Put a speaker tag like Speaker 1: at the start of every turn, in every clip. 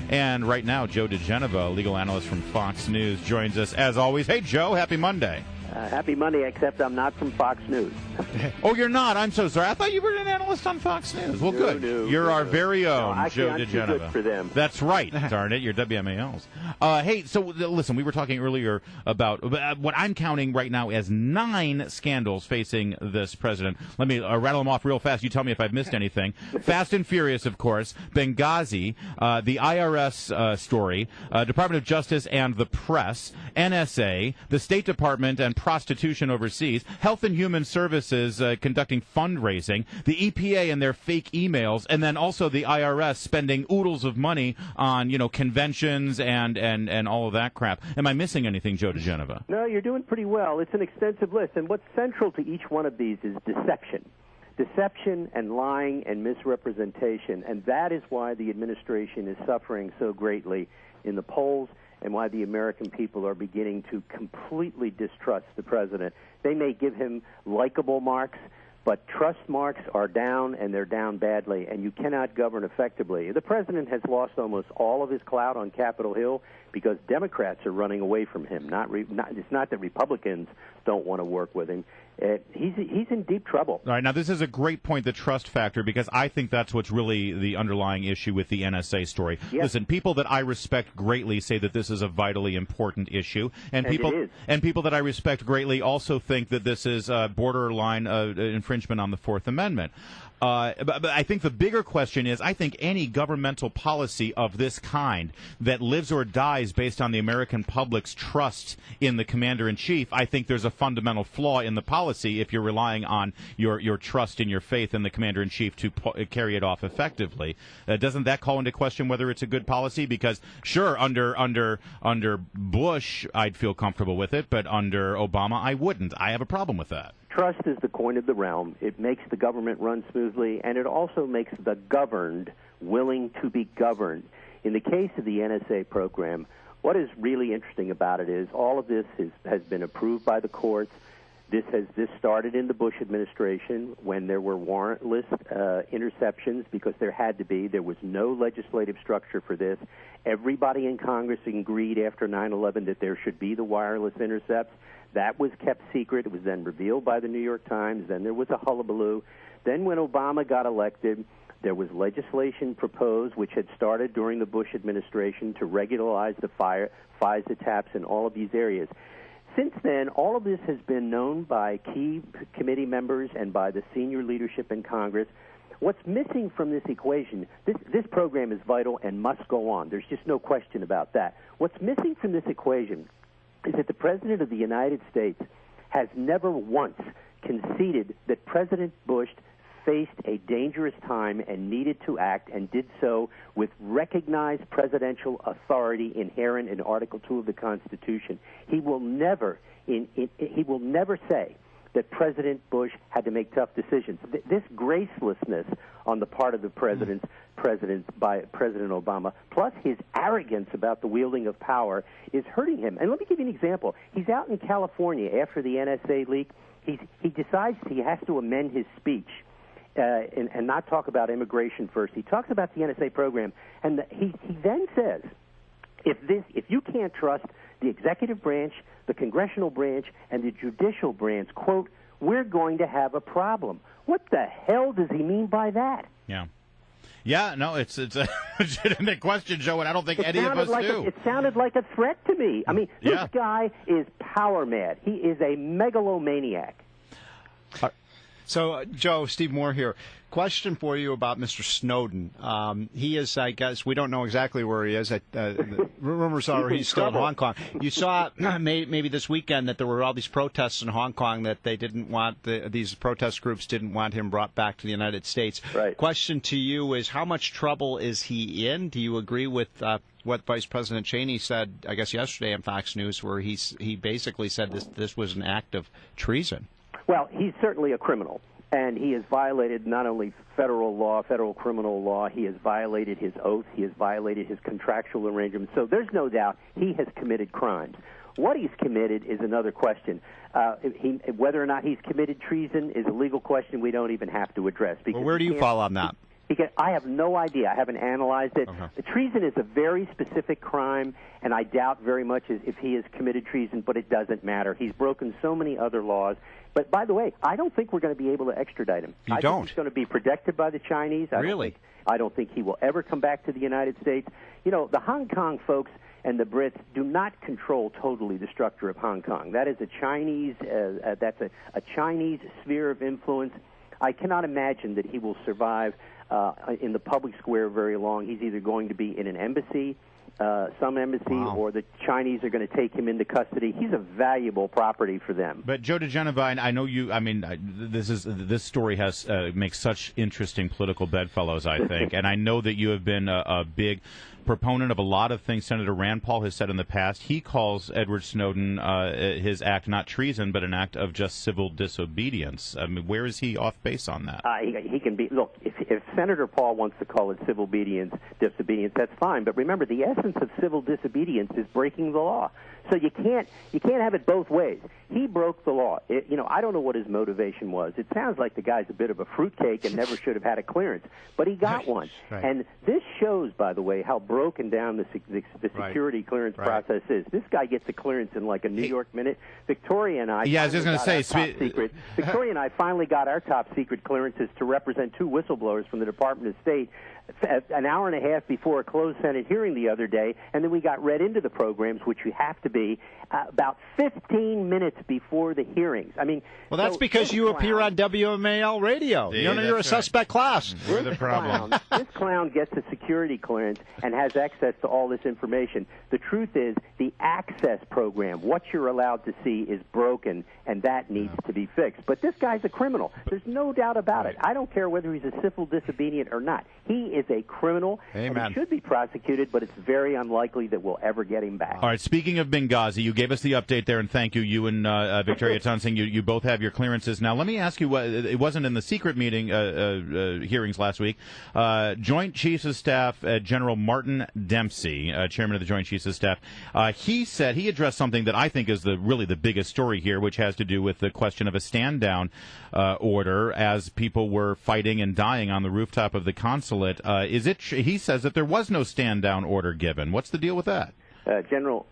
Speaker 1: And right now, Joe DiGenova, legal analyst from Fox News, joins us as always. Hey, Joe, happy Monday.
Speaker 2: Happy Monday, except I'm not from Fox News.
Speaker 1: Oh, you're not? I'm so sorry. I thought you were an analyst on Fox News. Well, good. You're our very own Joe DiGenova.
Speaker 2: Too good for them.
Speaker 1: That's right. Darn it, you're WMALs. Hey, so listen, we were talking earlier about what I'm counting right now as 9 scandals facing this president. Let me rattle them off real fast. You tell me if I've missed anything. Fast and Furious, of course. Benghazi, the IRS story, Department of Justice and the press, NSA, the State Department and prostitution overseas, Health and Human Services conducting fundraising, the EPA and their fake emails, and then also the IRS spending oodles of money on, conventions and all of that crap. Am I missing anything, Joe DiGenova?
Speaker 2: No, you're doing pretty well. It's an extensive list, and what's central to each one of these is deception. Deception and lying and misrepresentation, and that is why the administration is suffering so greatly in the polls and why the American people are beginning to completely distrust the president. They may give him likable marks, but trust marks are down, and they're down badly, and you cannot govern effectively. The president has lost almost all of his clout on Capitol Hill because Democrats are running away from him. It's not that Republicans don't want to work with him. He's in deep trouble.
Speaker 1: All right, now this is a great point, the trust factor, because I think that's what's really the underlying issue with the NSA story. Yes. Listen, people that I respect greatly say that this is a vitally important issue, and people that I respect greatly also think that this is borderline infringement on the Fourth Amendment. But I think the bigger question is, I think any governmental policy of this kind that lives or dies based on the American public's trust in the commander-in-chief, I think there's a fundamental flaw in the policy if you're relying on your trust and your faith in the commander-in-chief to carry it off effectively. Doesn't that call into question whether it's a good policy? Because, sure, under Bush, I'd feel comfortable with it, but under Obama, I wouldn't. I have a problem with that.
Speaker 2: Trust is the coin of the realm. It makes the government run smoothly, and it also makes the governed willing to be governed. In the case of the NSA program, what is really interesting about it is all of this has been approved by the courts. This started in the Bush administration when there were warrantless interceptions because there had to be. There was no legislative structure for this. Everybody in Congress agreed after 9/11 that there should be the wireless intercepts. That was kept secret. It was then revealed by the New York Times. Then there was a hullabaloo. Then when Obama got elected, there was legislation proposed, which had started during the Bush administration, to regularize the FISA taps in all of these areas. Since then, all of this has been known by key committee members and by the senior leadership in Congress. What's missing from this equation, this program is vital and must go on. There's just no question about that. What's missing from this equation is that the President of the United States has never once conceded that President Bush faced a dangerous time and needed to act, and did so with recognized presidential authority inherent in Article 2 of the Constitution. He will never say that President Bush had to make tough decisions. This gracelessness on the part of the president by President Obama, plus his arrogance about the wielding of power, is hurting him. And let me give you an example. He's out in California after the NSA leak. He decides he has to amend his speech and not talk about immigration first. He talks about the NSA program, and he then says, if you can't trust the executive branch, the congressional branch, and the judicial branch, quote, we're going to have a problem. What the hell does he mean by that?
Speaker 1: Yeah, no, it's a legitimate question, Joe, and I don't think any of us do.
Speaker 2: It sounded like a threat to me. I mean, this guy is power mad. He is a megalomaniac.
Speaker 3: So, Joe, Steve Moore here. Question for you about Mr. Snowden. He is, I guess, we don't know exactly where he is. The rumors are he's still in Hong Kong. You saw maybe this weekend that there were all these protests in Hong Kong that they didn't want, these protest groups didn't want him brought back to the United States.
Speaker 2: Right.
Speaker 3: Question to you is, how much trouble is he in? Do you agree with what Vice President Cheney said, I guess, yesterday on Fox News, where he basically said this was an act of treason?
Speaker 2: Well, he's certainly a criminal, and he has violated not only federal law, federal criminal law, he has violated his oath, he has violated his contractual arrangements, so there's no doubt he has committed crimes. What he's committed is another question. Whether or not he's committed treason is a legal question we don't even have to address.
Speaker 3: Well, where do you fall on that?
Speaker 2: I have no idea. I haven't analyzed it.
Speaker 3: Okay.
Speaker 2: Treason is a very specific crime, and I doubt very much if he has committed treason, but it doesn't matter. He's broken so many other laws. But, by the way, I don't think we're going to be able to extradite him.
Speaker 3: You
Speaker 2: I
Speaker 3: don't?
Speaker 2: think he's going to be protected by the Chinese.
Speaker 3: Really?
Speaker 2: I don't think he will ever come back to the United States. You know, the Hong Kong folks and the Brits do not control totally the structure of Hong Kong. That is a Chinese, that's a Chinese sphere of influence. I cannot imagine that he will survive in the public square very long. He's either going to be in an embassy, some embassy,
Speaker 3: Wow.
Speaker 2: or the Chinese are going to take him into custody. He's a valuable property for them.
Speaker 1: But Joe DiGenova, I know you. I mean, this story makes such interesting political bedfellows, I think, and I know that you have been a big proponent of a lot of things Senator Rand Paul has said in the past. He calls Edward Snowden his act not treason, but an act of just civil disobedience. I mean, where is he off base on that?
Speaker 2: He can be. Look, if Senator Paul wants to call it civil disobedience, that's fine. But remember, the essence of civil disobedience is breaking the law. So you can't have it both ways. He broke the law. I don't know what his motivation was. It sounds like the guy's a bit of a fruitcake and never should have had a clearance, but he got one.
Speaker 3: Right.
Speaker 2: And this shows, by the way, how broken down the security clearance process is. This guy gets a clearance in like a New York minute. Victoria and I.
Speaker 1: Yeah, I was just going to say.
Speaker 2: Secret. Victoria and I finally got our top secret clearances to represent two whistleblowers from the Department of State an hour and a half before a closed Senate hearing the other day, and then we got read into the programs, which you have to be, about 15 minutes before the hearings. I mean,
Speaker 3: well, that's because you appear on WMAL radio.
Speaker 1: See,
Speaker 3: you're a suspect class.
Speaker 1: We're the problem.
Speaker 2: This clown gets a security clearance and has access to all this information. The truth is, the access program, what you're allowed to see, is broken, and that needs to be fixed. But this guy's a criminal. There's no doubt about it. I don't care whether he's a civil disobedient or not. He is a criminal,
Speaker 3: Amen.
Speaker 2: and he should be prosecuted, but it's very unlikely that we'll ever get him back.
Speaker 1: All right, speaking of Benghazi, you gave us the update there, and thank you. You and Victoria Tonsing, you both have your clearances. Now, let me ask you, it wasn't in the secret meeting hearings last week. Joint Chiefs of Staff General Martin Dempsey, chairman of the Joint Chiefs of Staff, he said, he addressed something that I think is really the biggest story here, which has to do with the question of a stand-down order as people were fighting and dying on the rooftop of the consulate. He says that there was no stand-down order given. What's the deal with that?
Speaker 2: General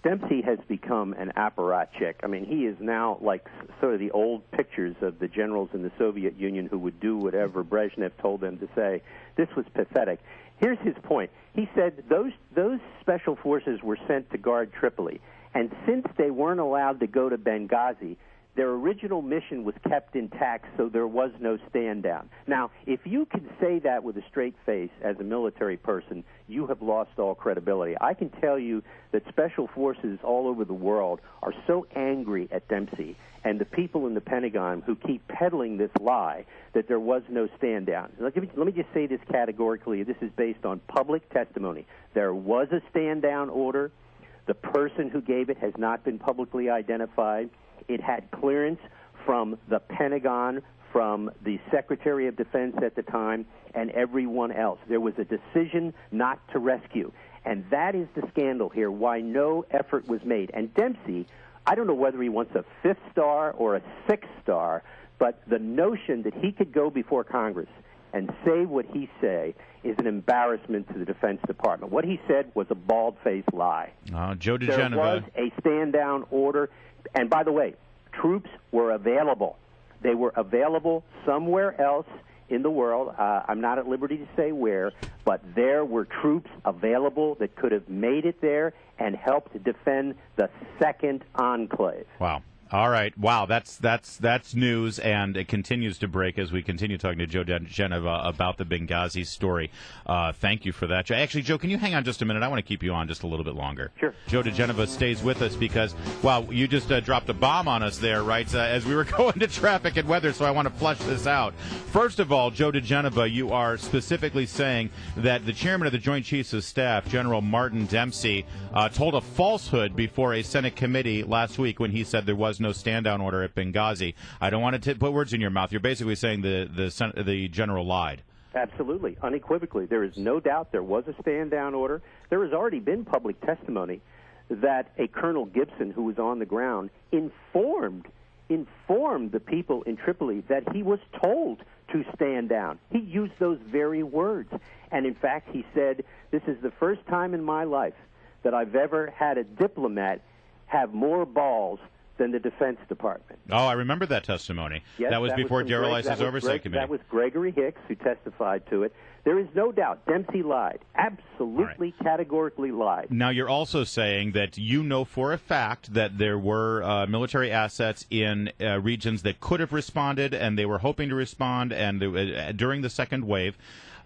Speaker 2: Dempsey has become an apparatchik. I mean, he is now like sort of the old pictures of the generals in the Soviet Union who would do whatever Brezhnev told them to say. This was pathetic. Here's his point. He said those special forces were sent to guard Tripoli, and since they weren't allowed to go to Benghazi, their original mission was kept intact, so there was no stand-down. Now, if you can say that with a straight face as a military person, you have lost all credibility. I can tell you that special forces all over the world are so angry at Dempsey and the people in the Pentagon who keep peddling this lie that there was no stand-down. Let me just say this categorically. This is based on public testimony. There was a stand-down order. The person who gave it has not been publicly identified. It had clearance from the Pentagon, from the Secretary of Defense at the time, and everyone else. There was a decision not to rescue. And that is the scandal here, why no effort was made. And Dempsey, I don't know whether he wants a 5th star or a 6th star, but the notion that he could go before Congress and say what he say is an embarrassment to the Defense Department. What he said was a bald-faced lie.
Speaker 1: Joe DiGenova.
Speaker 2: There was a stand-down order. And by the way, troops were available. They were available somewhere else in the world. I'm not at liberty to say where, but there were troops available that could have made it there and helped defend the second enclave.
Speaker 1: Wow. All right. Wow, that's news, and it continues to break as we continue talking to Joe DiGenova about the Benghazi story. Thank you for that. Actually, Joe, can you hang on just a minute? I want to keep you on just a little bit longer.
Speaker 2: Sure.
Speaker 1: Joe DiGenova stays with us because, wow, you just dropped a bomb on us there, right, as we were going to traffic and weather, so I want to flush this out. First of all, Joe DiGenova, you are specifically saying that the chairman of the Joint Chiefs of Staff, General Martin Dempsey, told a falsehood before a Senate committee last week when he said there was no stand-down order at Benghazi. I don't want to put words in your mouth. You're basically saying the general lied.
Speaker 2: Absolutely, unequivocally. There is no doubt there was a stand-down order. There has already been public testimony that a Colonel Gibson, who was on the ground, informed the people in Tripoli that he was told to stand down. He used those very words. And in fact, he said, this is the first time in my life that I've ever had a diplomat have more balls than the Defense Department.
Speaker 1: Oh, I remember that testimony.
Speaker 2: Yes,
Speaker 1: that was before Darrell Iss's Oversight Committee.
Speaker 2: That was Gregory Hicks who testified to it. There is no doubt Dempsey lied, absolutely, categorically lied.
Speaker 1: Now, you're also saying that you know for a fact that there were military assets in regions that could have responded, and they were hoping to respond and during the second wave,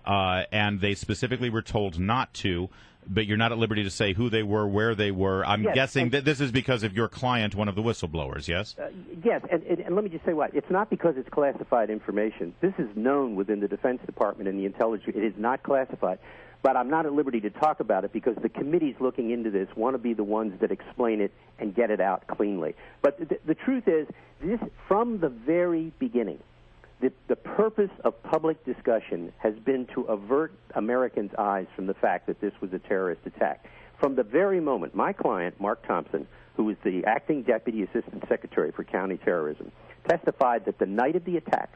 Speaker 1: and they specifically were told not to. But you're not at liberty to say who they were, where they were. I'm guessing that this is because of your client, one of the whistleblowers, yes?
Speaker 2: Yes, and let me just say what. It's not because it's classified information. This is known within the Defense Department and the intelligence. It is not classified. But I'm not at liberty to talk about it because the committees looking into this want to be the ones that explain it and get it out cleanly. But the truth is, this from the very beginning, the purpose of public discussion has been to avert Americans' eyes from the fact that this was a terrorist attack. From the very moment, my client, Mark Thompson, who was the acting Deputy Assistant Secretary for County Terrorism, testified that the night of the attack,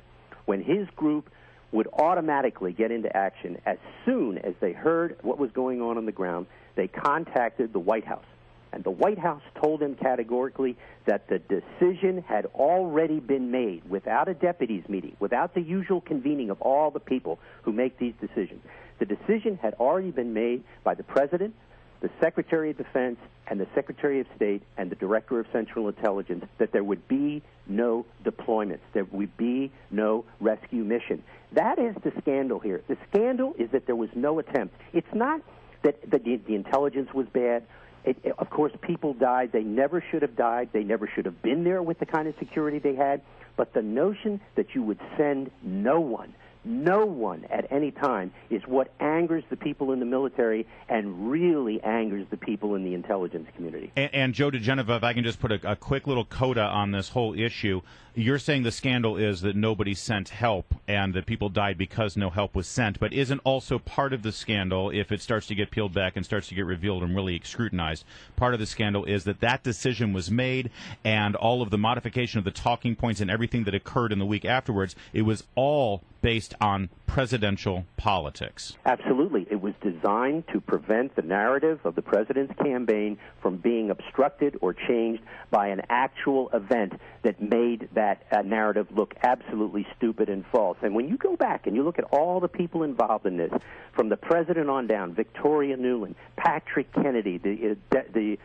Speaker 2: when his group would automatically get into action as soon as they heard what was going on the ground, they contacted the White House. And the White House told him categorically that the decision had already been made without a deputies meeting, without the usual convening of all the people who make these decisions. The decision had already been made by the President, the Secretary of Defense, and the Secretary of State, and the Director of Central Intelligence that there would be no deployments. There would be no rescue mission. That is the scandal here. The scandal is that there was no attempt. It's not that the intelligence was bad. Of course, people died. They never should have died. They never should have been there with the kind of security they had. But the notion that you would send no one at any time is what angers the people in the military and really angers the people in the intelligence community.
Speaker 1: And Joe DiGenova, if I can just put a quick little coda on this whole issue, you're saying the scandal is that nobody sent help and that people died because no help was sent, but isn't also part of the scandal, if it starts to get peeled back and starts to get revealed and really scrutinized, part of the scandal is that decision was made and all of the modification of the talking points and everything that occurred in the week afterwards, it was all based on presidential politics.
Speaker 2: Absolutely. It was designed to prevent the narrative of the president's campaign from being obstructed or changed by an actual event that made that narrative look absolutely stupid and false. And when you go back and you look at all the people involved in this, from the president on down, Victoria Nuland, Patrick Kennedy, the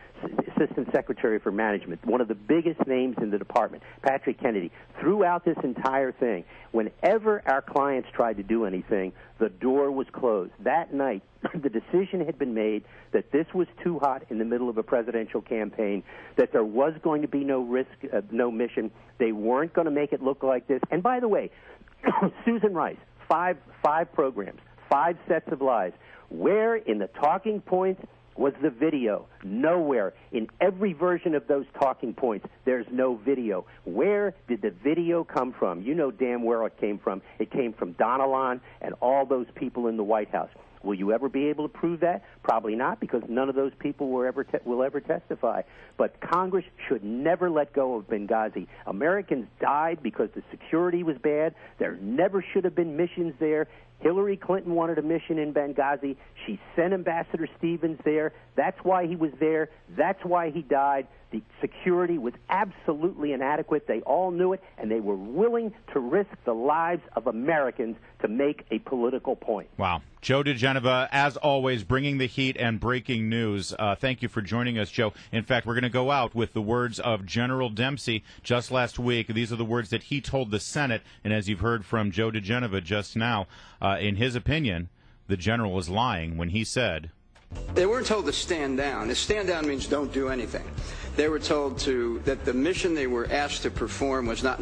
Speaker 2: Assistant Secretary for Management, one of the biggest names in the department, Patrick Kennedy, throughout this entire thing, whenever our clients tried to do anything, the door was closed. That night, the decision had been made that this was too hot in the middle of a presidential campaign, that there was going to be no risk, no mission. They weren't going to make it look like this. And by the way, Susan Rice, five programs, 5 sets of lies. Where in the talking points was the video? Nowhere. In every version of those talking points, there's no video. Where did the video come from? You know damn where it came from. It came from Donilon and all those people in the White House. Will you ever be able to prove that? Probably not, because none of those people will ever testify. But Congress should never let go of Benghazi. Americans died because the security was bad. There never should have been missions there. Hillary Clinton wanted a mission in Benghazi. She sent Ambassador Stevens there. That's why he was there. That's why he died. The security was absolutely inadequate. They all knew it, and they were willing to risk the lives of Americans to make a political point.
Speaker 1: Wow. Joe DiGenova, as always, bringing the heat and breaking news. Thank you for joining us, Joe. In fact, we're going to go out with the words of General Dempsey just last week. These are the words that he told the Senate, and as you've heard from Joe DiGenova just now, in his opinion, the general was lying when he said,
Speaker 4: they weren't told to stand down. To stand down means don't do anything. They were told that the mission they were asked to perform was not